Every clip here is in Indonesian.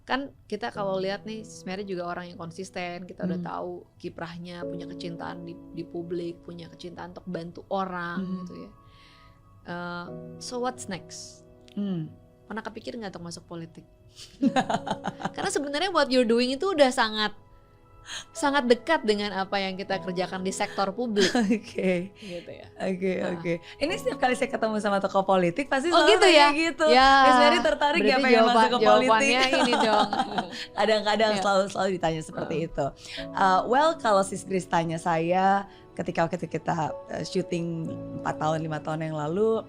kan kita kalau lihat nih sebenarnya juga orang yang konsisten, kita udah tahu kiprahnya, punya kecintaan di publik, punya kecintaan untuk bantu orang gitu ya. So what's next? Pernah kepikir nggak untuk masuk politik? Karena sebenarnya what you're doing itu udah sangat dekat dengan apa yang kita kerjakan di sektor publik. Oke. Gitu ya. Oke. Ini setiap kali saya ketemu sama tokoh politik pasti Oh selalu gitu ya? gitu. Ya. Miss Mary tertarik ya pengen masuk ke politik? Jawabannya ini dong. Kadang-kadang selalu ditanya seperti itu. Well, kalau Sis Grace tanya saya ketika kita syuting 4 tahun 5 tahun yang lalu,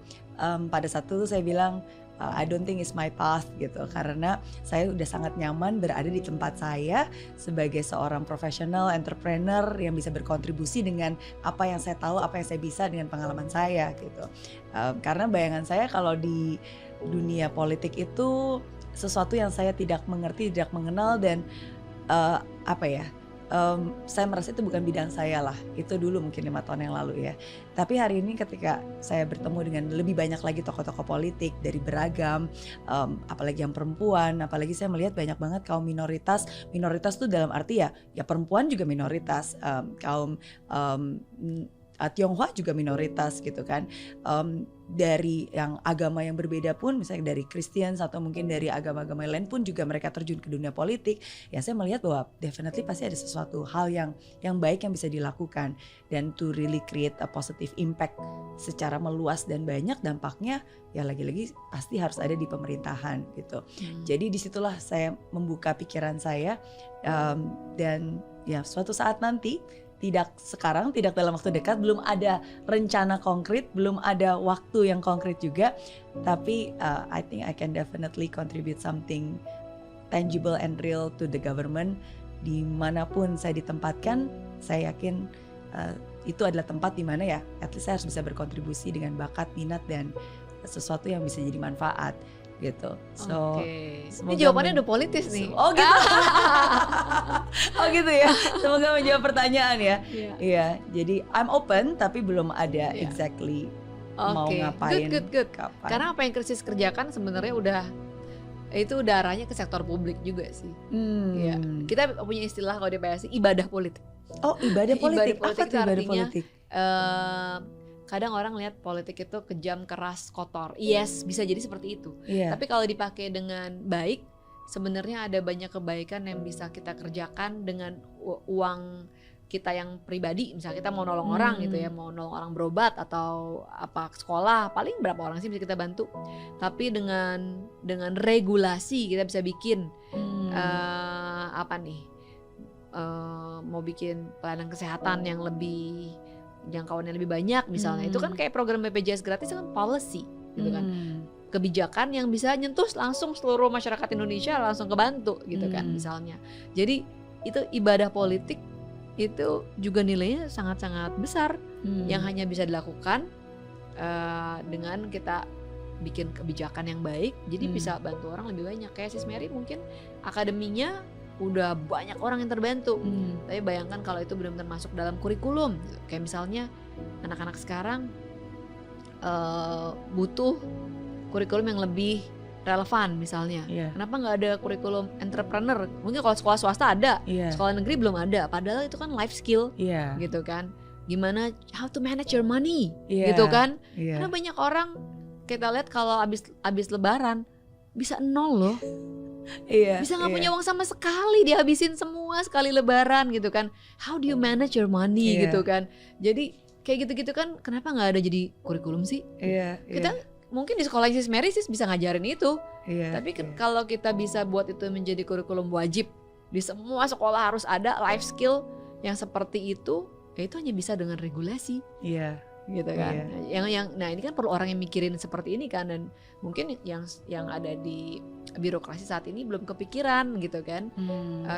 pada saat itu saya bilang I don't think it's my path gitu, karena saya udah sangat nyaman berada di tempat saya sebagai seorang profesional entrepreneur yang bisa berkontribusi dengan apa yang saya tahu, apa yang saya bisa dengan pengalaman saya gitu. Karena bayangan saya kalau di dunia politik itu sesuatu yang saya tidak mengerti, tidak mengenal, dan saya merasa itu bukan bidang saya lah. Itu dulu mungkin 5 tahun yang lalu ya. Tapi hari ini ketika saya bertemu dengan lebih banyak lagi tokoh-tokoh politik dari beragam, apalagi yang perempuan, apalagi saya melihat banyak banget kaum minoritas. Minoritas tuh dalam arti ya perempuan juga minoritas, kaum Tionghoa juga minoritas gitu kan. Dari yang agama yang berbeda pun, misalnya dari Kristen atau mungkin dari agama-agama lain pun juga mereka terjun ke dunia politik. Ya saya melihat bahwa definitely pasti ada sesuatu hal yang baik yang bisa dilakukan, dan to really create a positive impact secara meluas dan banyak dampaknya, ya lagi-lagi pasti harus ada di pemerintahan gitu. Jadi disitulah saya membuka pikiran saya, dan ya suatu saat nanti, tidak sekarang, tidak dalam waktu dekat, belum ada rencana konkret, belum ada waktu yang konkret juga, tapi I think I can definitely contribute something tangible and real to the government. Dimanapun saya ditempatkan, saya yakin itu adalah tempat di mana ya at least saya harus bisa berkontribusi dengan bakat, minat, dan sesuatu yang bisa jadi manfaat gitu. So, ini jawabannya udah politis nih. Oh gitu. Oh gitu ya. Semoga menjawab pertanyaan ya. Iya. Jadi I'm open tapi belum ada exactly mau ngapain. Good. Kapan. Karena apa yang Krisis kerjakan sebenarnya udah arahnya ke sektor publik juga sih. Ya. Kita punya istilah kalau di PSI ibadah politik. Oh, ibadah politik. Apa tuh ibadah politik? Kadang orang lihat politik itu kejam, keras, kotor. Yes, bisa jadi seperti itu. Tapi kalau dipakai dengan baik, sebenarnya ada banyak kebaikan yang bisa kita kerjakan dengan uang kita yang pribadi. Misalnya kita mau nolong orang gitu ya, mau nolong orang berobat atau apa sekolah, paling berapa orang sih bisa kita bantu. Tapi dengan regulasi kita bisa bikin mau bikin pelayanan kesehatan yang lebih jangkauannya lebih banyak misalnya. Itu kan kayak program BPJS gratis kan policy gitu kan, kebijakan yang bisa nyentuh langsung seluruh masyarakat Indonesia, langsung kebantu gitu kan misalnya. Jadi itu ibadah politik itu juga nilainya sangat-sangat besar yang hanya bisa dilakukan dengan kita bikin kebijakan yang baik, jadi bisa bantu orang lebih banyak. Kayak Sis Mary mungkin akademinya udah banyak orang yang terbantu. Tapi bayangkan kalau itu benar-benar masuk dalam kurikulum. Kayak misalnya anak-anak sekarang butuh kurikulum yang lebih relevan misalnya. Kenapa nggak ada kurikulum entrepreneur? Mungkin kalau sekolah swasta ada, sekolah negeri belum ada. Padahal itu kan life skill, gitu kan. Gimana how to manage your money, gitu kan. Karena banyak orang kita lihat kalau abis lebaran bisa 0 loh. Bisa gak punya uang sama sekali, dihabisin semua sekali lebaran gitu kan. How do you manage your money gitu kan. Jadi kayak gitu-gitu kan, kenapa gak ada jadi kurikulum sih? Kita mungkin di sekolah Sis Mary Sis bisa ngajarin itu. Tapi kalau kita bisa buat itu menjadi kurikulum wajib, di semua sekolah harus ada life skill yang seperti itu, ya itu hanya bisa dengan regulasi. Gitu kan. Nah ini kan perlu orang yang mikirin seperti ini kan, dan mungkin yang ada di birokrasi saat ini belum kepikiran gitu kan.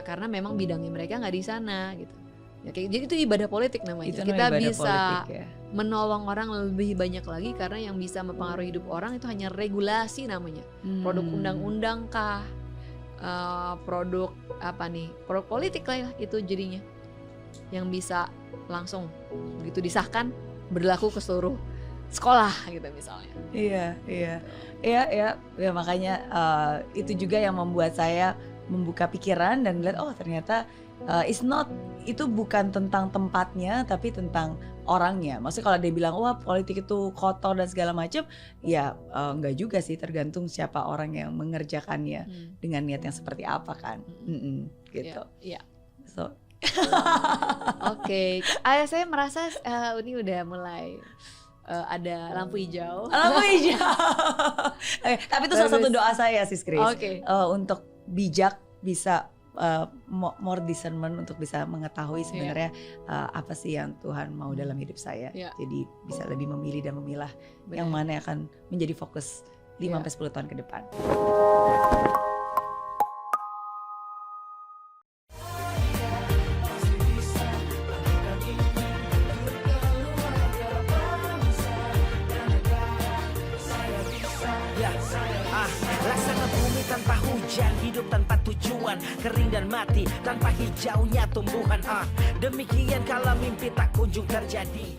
Karena memang bidangnya mereka nggak di sana gitu. Ya, jadi itu ibadah politik namanya. Itu kita bisa politik, menolong orang lebih banyak lagi, karena yang bisa mempengaruhi hidup orang itu hanya regulasi namanya. Produk undang-undang kah, produk apa nih, produk politik lah itu jadinya, yang bisa langsung begitu disahkan berlaku ke seluruh sekolah gitu misalnya. Iya, makanya itu juga yang membuat saya membuka pikiran dan lihat oh ternyata itu bukan tentang tempatnya tapi tentang orangnya. Maksudnya kalau dia bilang wah politik itu kotor dan segala macam, ya enggak juga sih, tergantung siapa orang yang mengerjakannya dengan niat yang seperti apa kan. Gitu. Iya. So Oke. Saya merasa ini udah mulai ada lampu hijau. Lampu hijau. Tapi itu salah satu doa saya sih, Chris. Untuk bijak, bisa more discernment, untuk bisa mengetahui sebenarnya apa sih yang Tuhan mau dalam hidup saya. Jadi bisa lebih memilih dan memilah yang mana yang akan menjadi fokus 5-10 tahun ke depan. Laksana bumi tanpa hujan, hidup tanpa tujuan, kering dan mati tanpa hijaunya tumbuhan. Demikian kalau mimpi tak kunjung terjadi.